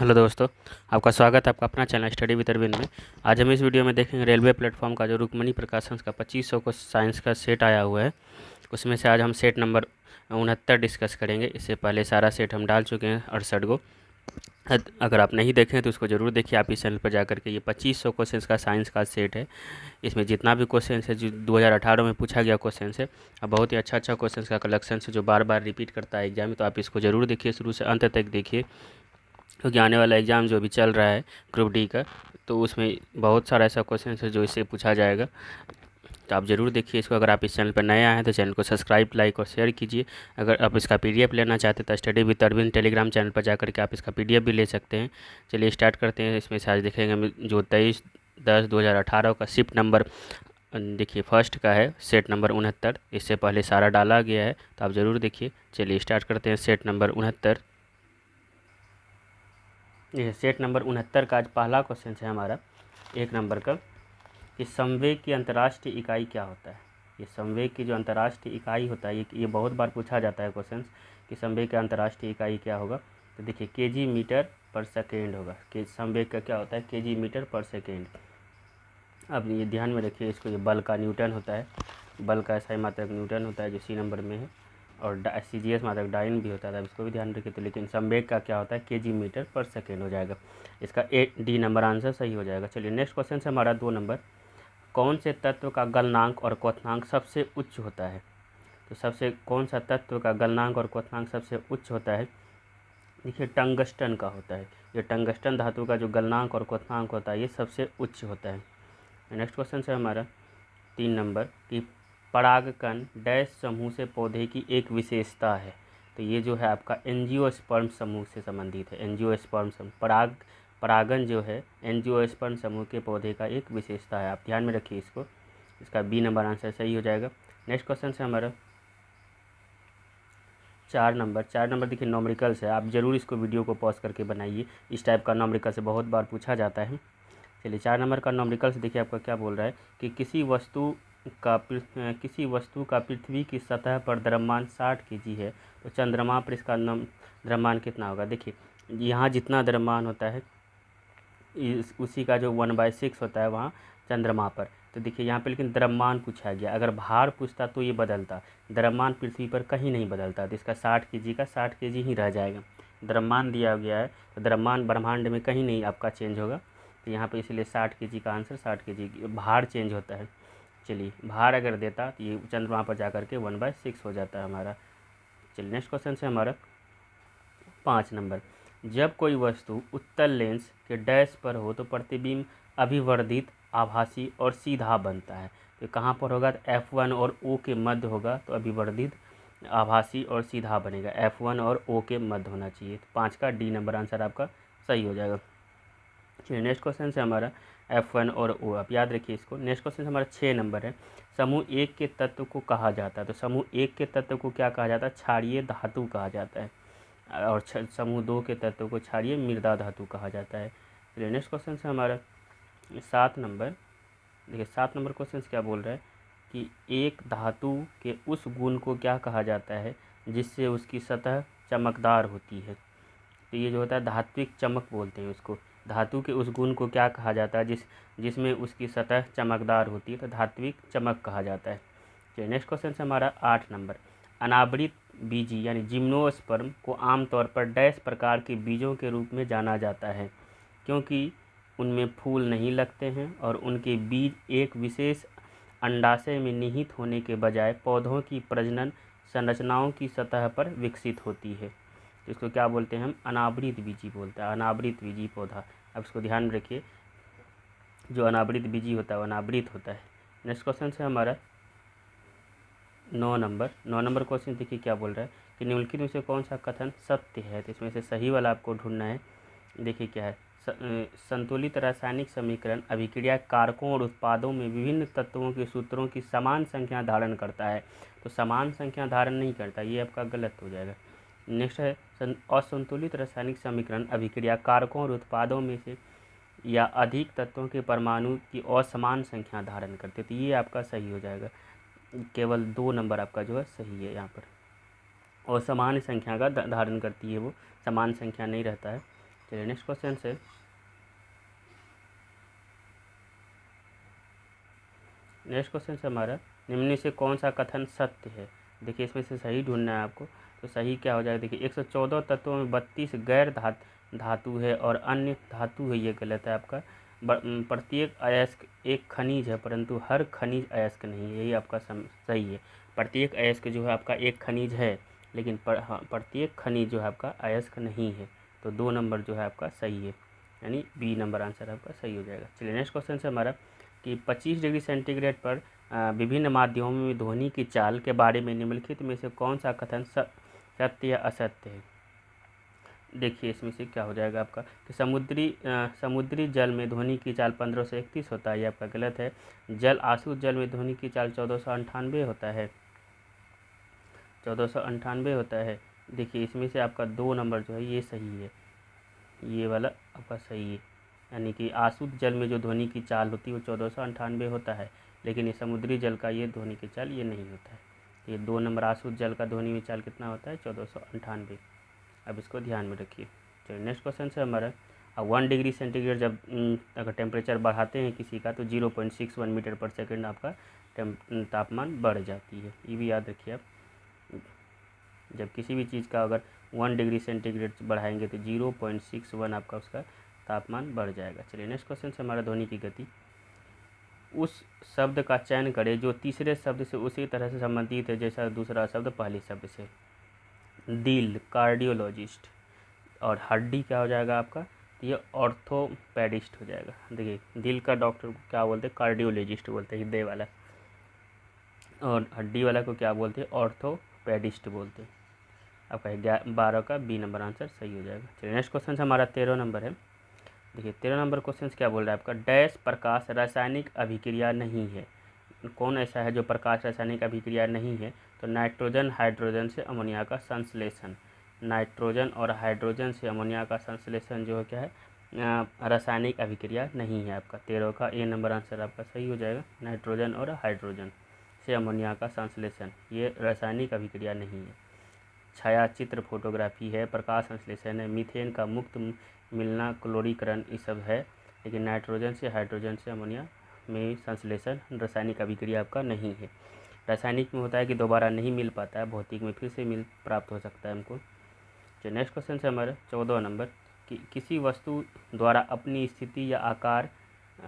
Hello दोस्तों, आपका स्वागत है आपका अपना चैनल स्टडी विद अरविंद में। आज हम इस वीडियो में देखेंगे रेलवे प्लेटफॉर्म का जो रुक्मणी प्रकाशन का 2500 को साइंस का सेट आया हुआ है, उसमें से आज हम सेट नंबर 69 डिस्कस करेंगे। इससे पहले सारा सेट हम डाल चुके हैं 68 को। अगर आप नहीं देखें तो उसको ज़रूर देखिए आप इस चैनल पर जाकर के। ये 2500 क्वेश्चन का साइंस का सेट है। इसमें जितना भी क्वेश्चन है जो 2018 में पूछा गया क्वेश्चन है, अब बहुत ही अच्छा क्वेश्चन का कलेक्शन है जो बार बार रिपीट करता है एग्जाम में। तो आप इसको ज़रूर देखिए, शुरू से अंत तक देखिए, क्योंकि आने वाला एग्ज़ाम जो भी चल रहा है ग्रुप डी का, तो उसमें बहुत सारा ऐसा क्वेश्चन है जो इससे पूछा जाएगा। तो आप ज़रूर देखिए इसको। अगर आप इस चैनल पर नए आए हैं तो चैनल को सब्सक्राइब, लाइक और शेयर कीजिए। अगर आप इसका पीडीएफ लेना चाहते हैं तो study with Arvind Telegram channel पर जाकर के आप इसका पीडीएफ भी ले सकते हैं। चलिए स्टार्ट करते हैं। इसमें से आज देखेंगे हम जो 23/10/2018 का शिफ्ट नंबर, देखिए फर्स्ट का है सेट नंबर 69। इससे पहले सारा डाला गया है, तो आप ज़रूर देखिए। चलिए स्टार्ट करते हैं सेट नंबर 69। ये सेट नंबर 69 का आज पहला क्वेश्चन है हमारा 1 नंबर का, कि संवेग की अंतर्राष्ट्रीय इकाई क्या होता है। ये संवेग की जो अंतर्राष्ट्रीय इकाई होता है, ये बहुत बार पूछा जाता है क्वेश्चन कि संवेग की अंतर्राष्ट्रीय इकाई क्या होगा। तो देखिए केजी मीटर पर सेकेंड होगा। कि संवेग का क्या होता है, केजी मीटर पर सेकेंड। अब ये ध्यान में रखिए इसको। ये बल का न्यूटन होता है, बल का SI मात्रक न्यूटन होता है जो C नंबर में है, और CGS मात्रक डाइन भी होता है, अब इसको भी ध्यान रखिए। तो लेकिन संवेग का क्या होता है, केजी मीटर पर सेकेंड हो जाएगा। इसका D नंबर आंसर सही हो जाएगा। चलिए नेक्स्ट क्वेश्चन है हमारा 2 नंबर। कौन से तत्व का गलनांक और क्वथनांक सबसे उच्च होता है। तो कौन सा तत्व का गलनांक और क्वथनांक सबसे उच्च होता है। देखिए टंगस्टन का होता है। ये टंगस्टन धातु का जो गलनांक और क्वथनांक होता है ये सबसे उच्च होता है। नेक्स्ट क्वेश्चन है हमारा 3 नंबर, कि परागकण डैश समूह से पौधे की एक विशेषता है। तो ये जो है आपका एंजियोस्पर्म समूह से संबंधित है। एंजियोस्पर्म समूह, परागन जो है एंजियोस्पर्म समूह के पौधे का एक विशेषता है। आप ध्यान में रखिए इसको। इसका B नंबर आंसर सही हो जाएगा। नेक्स्ट क्वेश्चन है हमारा 4 नंबर। 4 नंबर देखिए नॉमरिकल्स है। आप ज़रूर इसको वीडियो को पॉज करके बनाइए। इस टाइप का नॉमरिकल से बहुत बार पूछा जाता है। चलिए 4 नंबर का नॉमरिकल्स देखिए आपका क्या बोल रहा है, कि किसी वस्तु का पृथ्वी की सतह पर द्रव्यमान 60 kg है, तो चंद्रमा पर इसका द्रव्यमान कितना होगा। देखिए यहाँ जितना द्रव्यमान होता है उसी का जो 1/6 होता है वहाँ चंद्रमा पर। तो देखिए यहाँ पे लेकिन द्रव्यमान पूछा गया। अगर भार पूछता तो ये बदलता, द्रव्यमान पृथ्वी पर कहीं नहीं बदलता, तो इसका 60 kg का 60 kg ही रह जाएगा। द्रव्यमान दिया गया है तो द्रव्यमान ब्रह्मांड में कहीं नहीं आपका चेंज होगा, तो यहाँ पे इसलिए 60 kg का आंसर 60 kg। भार चेंज होता है। चलिए भार अगर देता तो ये चंद्रमा पर जाकर के 1/6 हो जाता है हमारा। चलिए नेक्स्ट क्वेश्चन है हमारा 5 नंबर। जब कोई वस्तु उत्तल लेंस के डैश पर हो तो प्रतिबिंब अभिवर्धित, आभासी और सीधा बनता है। तो कहाँ पर होगा, तो F1 और O के मध्य होगा, तो अभिवर्धित, आभासी और सीधा बनेगा। F1 और O के मध्य होना चाहिए। तो 5 का D नंबर आंसर आपका सही हो जाएगा। चलिए नेक्स्ट क्वेश्चन है हमारा F1 और O, आप याद रखिए इसको। नेक्स्ट क्वेश्चन हमारा 6 नंबर है। समूह 1 के तत्व को कहा जाता है। तो समूह 1 के तत्व को क्या कहा जाता है, क्षारीय धातु कहा जाता है, और समूह 2 के तत्व को क्षारीय मृदा धातु कहा जाता है। चलिए नेक्स्ट क्वेश्चन है हमारा 7 नंबर। देखिए 7 नंबर क्वेश्चन क्या बोल रहा है, कि एक धातु के उस गुण को क्या कहा जाता है जिससे उसकी सतह चमकदार होती है। तो ये जो होता है धात्विक चमक बोलते हैं उसको। धातु के उस गुण को क्या कहा जाता है जिसमें उसकी सतह चमकदार होती है, तो धात्विक चमक कहा जाता है। चलिए नेक्स्ट क्वेश्चन है हमारा 8 नंबर। अनावृत बीजी यानी जिम्नोस्पर्म को आमतौर पर डैश प्रकार के बीजों के रूप में जाना जाता है, क्योंकि उनमें फूल नहीं लगते हैं और उनके बीज एक विशेष अंडाशय में निहित होने के बजाय पौधों की प्रजनन संरचनाओं की सतह पर विकसित होती है। तो इसको क्या बोलते हैं हम, अनावृत बीजी बोलते हैं, अनावृत बीजी पौधा। अब इसको ध्यान में रखिए, जो अनावृत बीजी होता है वो अनावृत होता है। नेक्स्ट क्वेश्चन है हमारा 9 नंबर। 9 नंबर क्वेश्चन देखिए क्या बोल रहा है, कि निम्नलिखित में से कौन सा कथन सत्य है। तो इसमें से सही वाला आपको ढूंढना है। देखिए क्या है, संतुलित रासायनिक समीकरण अभिक्रिया कारकों और उत्पादों में विभिन्न तत्वों के सूत्रों की समान संख्या धारण करता है। तो समान संख्या धारण नहीं करता, ये आपका गलत हो जाएगा। नेक्स्ट है असंतुलित रासायनिक समीकरण अभिक्रिया कारकों और उत्पादों में से या अधिक तत्वों के परमाणु की असमान संख्या धारण करते, तो ये आपका सही हो जाएगा। केवल 2 नंबर आपका जो है सही है यहाँ पर। असमान संख्या का धारण करती है वो, समान संख्या नहीं रहता है। चलिए नेक्स्ट क्वेश्चन से, नेक्स्ट क्वेश्चन से हमारा, निम्न में से कौन सा कथन सत्य है। देखिए इसमें से सही ढूंढना है आपको। तो सही क्या हो जाएगा, देखिए 114 तत्वों में 32 गैर धातु है और अन्य धातु है, ये गलत है आपका। प्रत्येक अयस्क एक खनिज है परंतु हर खनिज अयस्क नहीं है, यही आपका सही है। प्रत्येक अयस्क जो है आपका एक खनिज है, लेकिन प्रत्येक खनिज जो है आपका अयस्क नहीं है। तो 2 नंबर जो है आपका सही है, यानी बी नंबर आंसर आपका सही हो जाएगा। चलिए नेक्स्ट क्वेश्चन से हमारा कि 25 डिग्री सेंटीग्रेड पर विभिन्न माध्यमों में ध्वनि की चाल के बारे में निम्नलिखित में से कौन सा कथन सत्य या असत्य है। देखिए इसमें से क्या हो जाएगा आपका कि समुद्री जल में ध्वनि की चाल 15 से 31 होता है, ये आपका गलत है। जल आशुद्ध जल में ध्वनि की चाल 1498 होता है, 1498 होता है। देखिए इसमें से आपका 2 नंबर जो है ये सही है, ये वाला आपका सही है। यानी कि आशुद्ध जल में जो ध्वनि की चाल होती है वो 1498 होता है, लेकिन ये समुद्री जल का ये ध्वनि की चाल ये नहीं होता है। ये 2 नंबर आशुद्ध जल का ध्वनि की चाल कितना होता है, 1498। अब इसको ध्यान में रखिए। चलिए नेक्स्ट क्वेश्चन से हमारा, 1 डिग्री सेंटीग्रेड जब अगर टेम्परेचर बढ़ाते हैं किसी का तो 0.61 मीटर पर सेकेंड आपका तापमान बढ़ जाती है, ये भी याद रखिए आप। जब किसी भी चीज़ का अगर 1 डिग्री सेंटीग्रेड बढ़ाएंगे तो 0.61 आपका उसका तापमान बढ़ जाएगा। चलिए नेक्स्ट क्वेश्चन से हमारा, ध्वनि की गति। उस शब्द का चयन करें जो तीसरे शब्द से उसी तरह से संबंधित है जैसा दूसरा शब्द पहले शब्द से। दिल कार्डियोलॉजिस्ट, और हड्डी क्या हो जाएगा आपका, तो ये ऑर्थोपेडिस्ट हो जाएगा। देखिए दिल का डॉक्टर को क्या बोलते हैं, कार्डियोलॉजिस्ट बोलते हैं हृदय वाला, और हड्डी वाला को क्या बोलते हैं, ऑर्थोपेडिस्ट बोलते हैं। आपका 12 का बी नंबर आंसर सही हो जाएगा। चलिए नेक्स्ट क्वेश्चन हमारा 13 नंबर है। देखिए 13 नंबर क्वेश्चन क्या बोल रहा है आपका, डैश प्रकाश रासायनिक अभिक्रिया नहीं है। कौन ऐसा है जो प्रकाश रासायनिक अभिक्रिया नहीं है, तो नाइट्रोजन हाइड्रोजन से अमोनिया का संश्लेषण। नाइट्रोजन और हाइड्रोजन से अमोनिया का संश्लेषण जो है क्या है, रासायनिक अभिक्रिया नहीं है। आपका 13 का ए नंबर आंसर आपका सही हो जाएगा। नाइट्रोजन और हाइड्रोजन से अमोनिया का संश्लेषण ये रासायनिक अभिक्रिया नहीं है। छायाचित्र फोटोग्राफी है, प्रकाश संश्लेषण है, मीथेन का मुक्त मिलना क्लोरीकरण ये सब है, लेकिन नाइट्रोजन से हाइड्रोजन से अमोनिया में संश्लेषण रासायनिक अभिक्रिया आपका नहीं है। रासायनिक में होता है कि दोबारा नहीं मिल पाता है, भौतिक में फिर से मिल प्राप्त हो सकता है हमको। तो नेक्स्ट क्वेश्चन से हमारा 14 नंबर कि किसी वस्तु द्वारा अपनी स्थिति या आकार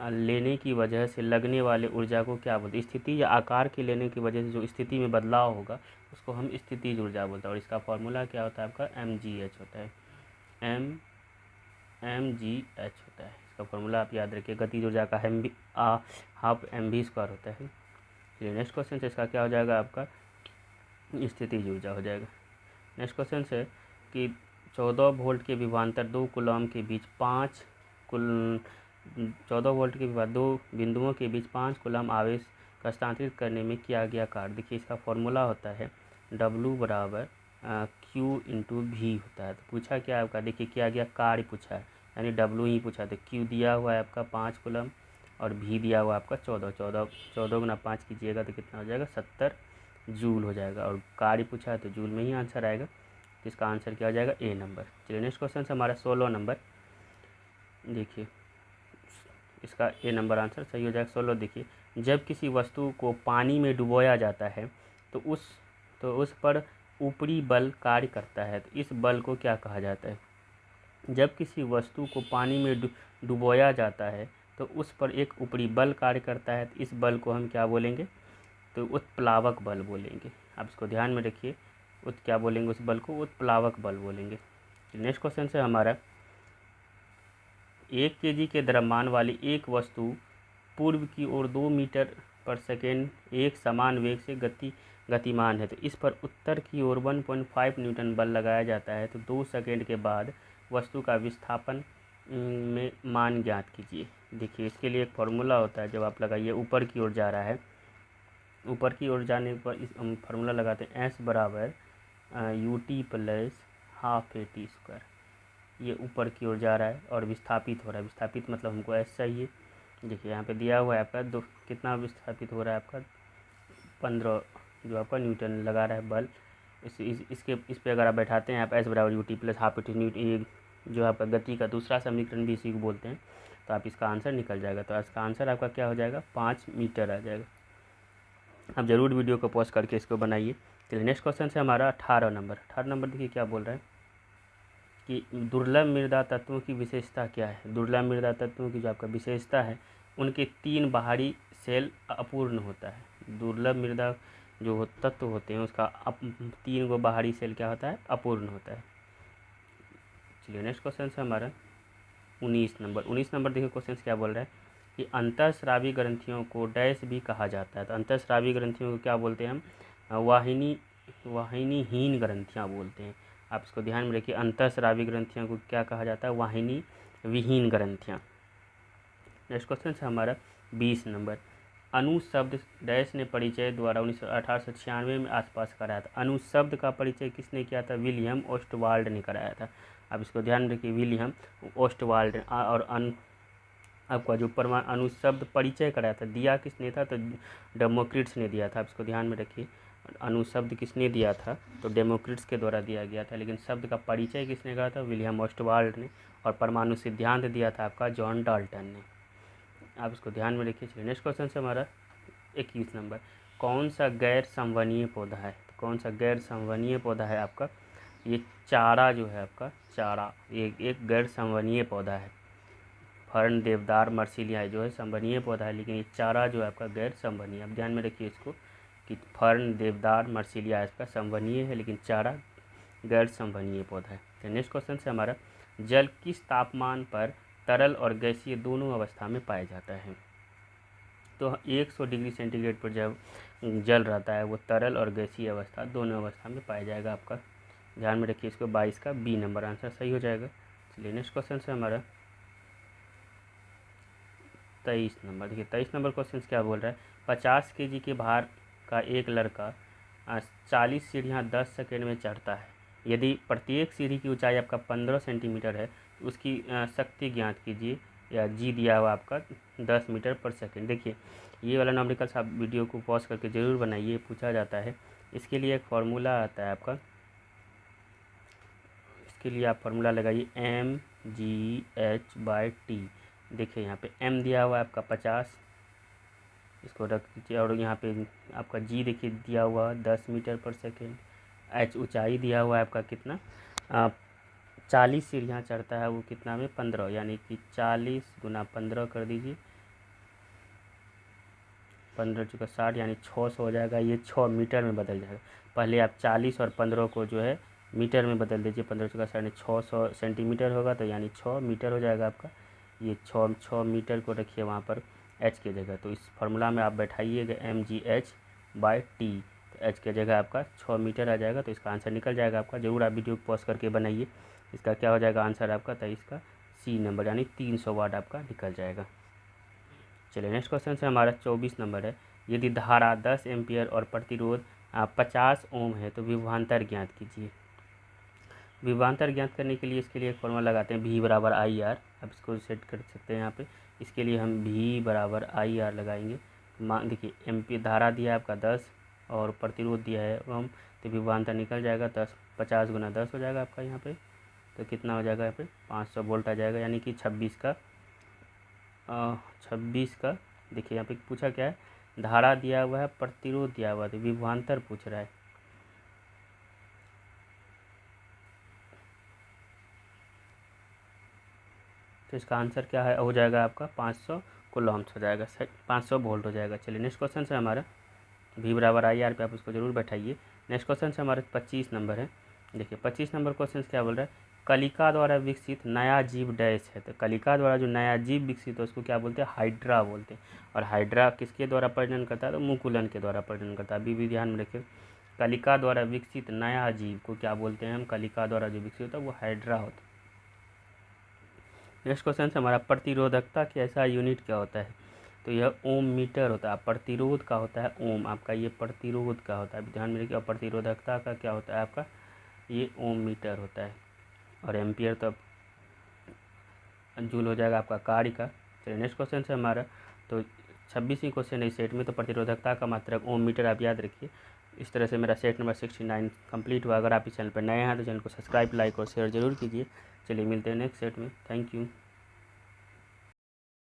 लेने की वजह से लगने वाले ऊर्जा को क्या बोलते हैं। स्थिति या आकार के लेने की वजह से जो स्थिति में बदलाव होगा उसको हम स्थितिज ऊर्जा बोलते हैं, और इसका फॉर्मूला क्या होता है आपका, mgh होता है, mgh होता है। इसका फॉर्मूला आप याद रखिए, गतिज ऊर्जा का हाफ mv² होता है। चलिए नेक्स्ट क्वेश्चन से इसका क्या हो जाएगा आपका, स्थितिज ऊर्जा हो जाएगा। नेक्स्ट क्वेश्चन से कि 14 वोल्ट के विभवांतर 2 कूलम के बीच 14 वोल्ट के विभवांतर 2 बिंदुओं के बीच 5 कूलम आवेश का हस्तांतरित करने में किया गया कार्य। देखिए इसका फॉर्मूला होता है W बराबर Q इंटू V होता है। तो पूछा क्या आपका, देखिए किया गया कार्य पूछा है, यानी W ही पूछा। तो Q दिया हुआ है आपका 5 कूलम और V दिया हुआ है आपका 14 गुना 5 कीजिएगा तो कितना हो जाएगा, 70 जूल हो जाएगा, और कार्य पूछा है तो जूल में ही आंसर आएगा। तो इसका आंसर क्या हो जाएगा, ए नंबर। चलिए नेक्स्ट क्वेश्चन से हमारा 16 नंबर, देखिए इसका ए नंबर आंसर सही हो जाएगा। 16 देखिए, जब किसी वस्तु को पानी में डुबोया जाता है तो उस पर ऊपरी बल कार्य करता है, तो इस बल को क्या कहा जाता है। जब किसी वस्तु को पानी में डुबोया जाता है तो उस पर एक ऊपरी बल कार्य करता है, तो इस बल को हम क्या बोलेंगे, तो उत्प्लावक बल बोलेंगे। आप इसको ध्यान में रखिए, क्या बोलेंगे उस बल को, उत्प्लावक बल बोलेंगे। नेक्स्ट क्वेश्चन से हमारा, 1 kg के द्रव्यमान वाली एक वस्तु पूर्व की ओर 2 मीटर पर सेकेंड एक समान वेग से गतिमान है, तो इस पर उत्तर की ओर 1.5 न्यूटन बल लगाया जाता है। तो 2 सेकेंड के बाद वस्तु का विस्थापन में मान ज्ञात कीजिए। देखिए इसके लिए एक फार्मूला होता है, जब आप लगाइए ऊपर की ओर जा रहा है, ऊपर की ओर जाने पर इस फार्मूला लगाते हैं S बराबर ut प्लस हाफ AT²। ये ऊपर की ओर जा रहा है और विस्थापित हो रहा है, विस्थापित मतलब हमको S चाहिए। देखिए यहाँ पे दिया हुआ है आपका कितना विस्थापित हो रहा है आपका 15 जो आपका न्यूटन लगा रहा है बल। इस पे अगर आप बैठाते हैं आप S बराबर ut प्लस हाफ AT जो आपका गति का दूसरा समीकरण भी इसी को बोलते हैं। तो आप इसका आंसर निकल जाएगा। तो इसका आंसर आपका क्या हो जाएगा, 5 मीटर आ जाएगा। आप ज़रूर वीडियो को पॉज करके इसको बनाइए। चलिए नेक्स्ट क्वेश्चन है हमारा 18 नंबर। 18 नंबर देखिए क्या बोल रहा है कि दुर्लभ मृदा तत्वों की विशेषता क्या है। दुर्लभ मृदा तत्वों की जो आपका विशेषता है, उनके 3 बाहरी सेल अपूर्ण होता है। दुर्लभ मृदा जो तत्व होते हैं उसका 3 गो बाहरी सेल क्या होता है, अपूर्ण होता है। चलिए नेक्स्ट क्वेश्चन है हमारा 19 नंबर। 19 नंबर देखिए क्वेश्चन क्या बोल रहा है कि अंतःस्रावी ग्रंथियों को डैश भी कहा जाता है। तो अंतःस्रावी ग्रंथियों को क्या बोलते हैं हम, वाहिनीहीन ग्रंथियाँ बोलते हैं। आप इसको ध्यान में रखिए, अंतःस्रावी ग्रंथियों को क्या कहा जाता है, वाहिनी विहीन ग्रंथियाँ। नेक्स्ट क्वेश्चन है हमारा 20 नंबर। अणु शब्द डैश ने परिचय द्वारा 1896 में आसपास कराया था। अणु शब्द का परिचय किसने किया था, विलियम ओस्टवाल्ड ने कराया था। आप इसको ध्यान में रखिए, विलियम ओस्टवाल्ड। और आपका जो अणु शब्द परिचय कराया था, दिया किसने था, तो डेमोक्रिट्स ने दिया था। आप इसको ध्यान में रखिए, अणु शब्द किसने दिया था, तो डेमोक्रिट्स के द्वारा दिया गया था। लेकिन शब्द का परिचय किसने करा था, विलियम ओस्टवाल्ड ने। और परमाणु सिद्धांत दिया था आपका जॉन डाल्टन ने। आप इसको ध्यान में रखिए। चलिए नेक्स्ट क्वेश्चन है हमारा 21 नंबर। कौन सा गैर संवहनीय पौधा है। तो कौन सा गैर संवहनीय पौधा है आपका, ये चारा जो है आपका, चारा एक गैर संवहनीय पौधा है। फर्न, देवदार, मर्सिलिया जो है संवहनीय पौधा है, लेकिन ये चारा जो है आपका गैर संवहनीय। आप ध्यान में रखिए इसको कि फर्न, देवदार, मर्सिलिया इसका संवहनीय है, लेकिन चारा गैर संवहनीय पौधा है। तो नेक्स्ट क्वेश्चन है हमारा, जल किस तापमान पर तरल और गैसीय दोनों अवस्था में पाया जाता है। तो 100 डिग्री सेंटीग्रेड पर जब जल रहता है वो तरल और गैसीय अवस्था दोनों अवस्था में पाया जाएगा। आपका ध्यान में रखिए इसको, 22 का बी नंबर आंसर सही हो जाएगा। चलिए नेक्स्ट क्वेश्चन है हमारा 23 नंबर। देखिए 23 नंबर क्वेश्चन क्या बोल रहा है, 50 kg के भार का एक लड़का 40 सीढ़ियाँ 10 सेकेंड में चढ़ता है। यदि प्रत्येक सीढ़ी की ऊंचाई आपका 15 सेंटीमीटर है तो उसकी शक्ति ज्ञात कीजिए, या जी दिया हुआ आपका 10 मीटर पर सेकेंड। देखिए ये वाला न्यूमेरिकल्स आप वीडियो को पॉज करके ज़रूर बनाइए, पूछा जाता है। इसके लिए एक फार्मूला आता है आपका, इसके लिए आप फार्मूला लगाइए mgh/t। देखिए यहाँ पे m दिया हुआ है आपका 50, इसको रख दीजिए। और यहाँ पे आपका g देखिए दिया हुआ 10 मीटर पर सेकेंड। h ऊंचाई दिया हुआ है आपका कितना, 40 सीढ़ियाँ चढ़ता है वो कितना में 15, यानी कि 40 गुना 15 कर दीजिए, 15 चुका 60, यानी 600 हो जाएगा। ये 6 मीटर में बदल जाएगा। पहले आप 40 और 15 को जो है मीटर में बदल दीजिए, 15 चुका 60 600 सेंटीमीटर होगा, तो यानी 6 मीटर हो जाएगा आपका। ये 6 मीटर को रखिए वहाँ पर h की जगह। तो इस फार्मूला में आप बैठाइएगा mgh/t, तो h की जगह आपका 6 मीटर आ जाएगा। तो इसका आंसर निकल जाएगा आपका। ज़रूर आप वीडियो पॉज करके बनाइए। इसका क्या हो जाएगा आंसर आपका, 23 का सी नंबर, यानी 300 वाट आपका निकल जाएगा। चलिए नेक्स्ट क्वेश्चन से हमारा 24 नंबर है। यदि धारा 10 एम्पियर और प्रतिरोध 50 ओम है तो विभवांतर ज्ञात कीजिए। विभवांतर ज्ञात करने के लिए इसके लिए एक फॉर्मूला लगाते हैं V बराबर IR। आप इसको सेट कर सकते हैं यहाँ पे। इसके लिए हम V बराबर IR लगाएंगे। देखिए एम्पियर धारा दिया है आपका 10 और प्रतिरोध दिया है ओम, तो विभवांतर निकल जाएगा 50 गुना 10 हो जाएगा आपका यहाँ पे। तो कितना हो जाएगा यहाँ पे 500 वोल्ट आ जाएगा, यानी कि 26 का देखिए यहाँ पे पूछा क्या है, धारा दिया हुआ है, प्रतिरोध दिया हुआ है, तो विभवांतर पूछ रहा है। तो इसका आंसर क्या है, हो जाएगा आपका 500 कूलम्ब्स हो जाएगा, 500 वोल्ट हो जाएगा। चलिए नेक्स्ट क्वेश्चन से हमारा V बराबर IR पे आप उसको जरूर बैठाइए। नेक्स्ट क्वेश्चन से हमारे 25 नंबर है। देखिए 25 नंबर क्वेश्चन क्या बोल रहा है, कलिका द्वारा विकसित नया जीव डैश है। तो कलिका द्वारा जो नया जीव विकसित है उसको क्या बोलते हैं, हाइड्रा बोलते हैं। और हाइड्रा किसके द्वारा प्रजनन करता है, तो मुकुलन के द्वारा प्रजनन करता है। अभी भी ध्यान में रखिए, कलिका द्वारा विकसित नया जीव को क्या बोलते हैं हम, कलिका द्वारा जो विकसित होता है वो हाइड्रा होता है। नेक्स्ट क्वेश्चन से हमारा प्रतिरोधकता के ऐसा यूनिट क्या होता है, तो यह ओम मीटर होता है। प्रतिरोध का होता है ओम, आपका ये प्रतिरोध का होता है, ध्यान में रखिए। और प्रतिरोधकता का क्या होता है आपका, ये ओम मीटर होता है। और एम्पियर तो जूल हो जाएगा आपका कार्य का। चलिए नेक्स्ट क्वेश्चन से हमारा तो 26वीं क्वेश्चन है इस सेट में। तो प्रतिरोधकता का मात्रक ओम मीटर आप याद रखिए। इस तरह से मेरा सेट नंबर 69 कंप्लीट हुआ। अगर आप इस चैनल पर नए हैं तो चैनल को सब्सक्राइब, लाइक और शेयर जरूर कीजिए। चलिए मिलते हैं नेक्स्ट सेट में। Thank you.